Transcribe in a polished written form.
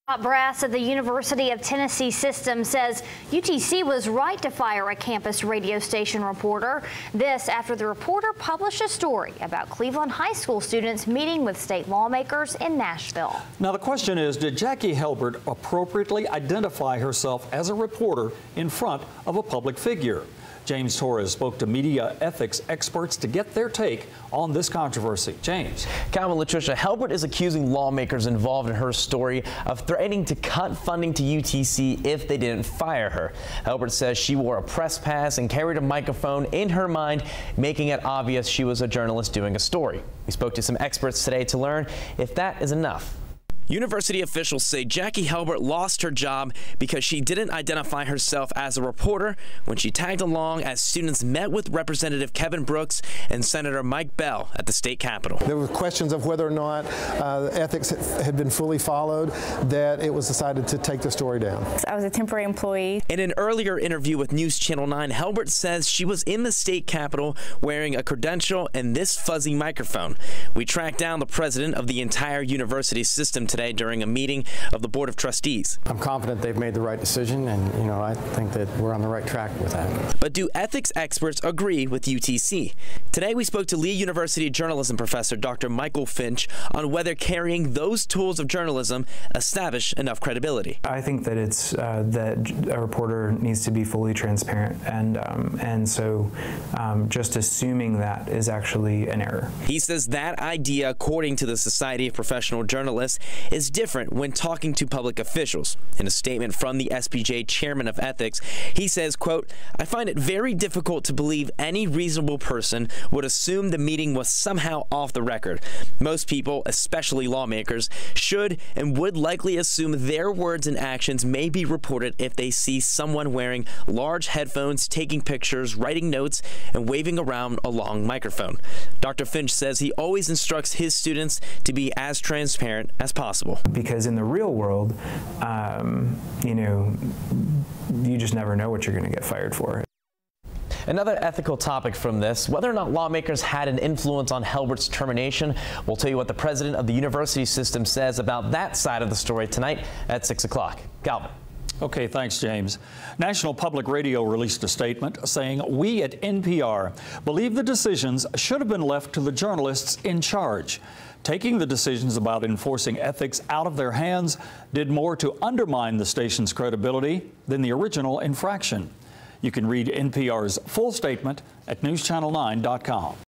Top brass at the University of Tennessee system says UTC was right to fire a campus radio station reporter. This after the reporter published a story about Cleveland high school students meeting with state lawmakers in Nashville. Now the question is, did Jackie Helbert appropriately identify herself as a reporter in front of a public figure? James Torres spoke to media ethics experts to get their take on this controversy. James. Calvin, Latricia, Helbert is accusing lawmakers involved in her story of threatening to cut funding to UTC if they didn't fire her. Helbert says she wore a press pass and carried a microphone in her mind, making it obvious she was a journalist doing a story. We spoke to some experts today to learn if that is enough. University officials say Jackie Helbert lost her job because she didn't identify herself as a reporter when she tagged along as students met with Representative Kevin Brooks and Senator Mike Bell at the state capitol. There were questions of whether or not ethics had been fully followed, that it was decided to take the story down. I was a temporary employee. In an earlier interview with NewsChannel 9, Helbert says she was in the state capitol wearing a credential and this fuzzy microphone. We tracked down the president of the entire university system today during a meeting of the Board of Trustees. I'm confident they've made the right decision, and I think that we're on the right track with that. But do ethics experts agree with UTC? Today we spoke to Lee University journalism professor Dr. Michael Finch on whether carrying those tools of journalism establish enough credibility. I think that it's that a reporter needs to be fully transparent, and so just assuming that is actually an error. He says that idea, according to the Society of Professional Journalists, is different when talking to public officials. In a statement from the SPJ chairman of ethics, he says, quote, "I find it very difficult to believe any reasonable person would assume the meeting was somehow off the record. Most people, especially lawmakers, should and would likely assume their words and actions may be reported if they see someone wearing large headphones, taking pictures, writing notes, and waving around a long microphone." Dr. Finch says he always instructs his students to be as transparent as possible. Because in the real world, you just never know what you're going to get fired for. Another ethical topic from this, whether or not lawmakers had an influence on Helbert's termination. We'll tell you what the president of the university system says about that side of the story tonight at 6 o'clock. Calvin. Okay, thanks, James. National Public Radio released a statement saying, "We at NPR believe the decisions should have been left to the journalists in charge. Taking the decisions about enforcing ethics out of their hands did more to undermine the station's credibility than the original infraction." You can read NPR's full statement at newschannel9.com.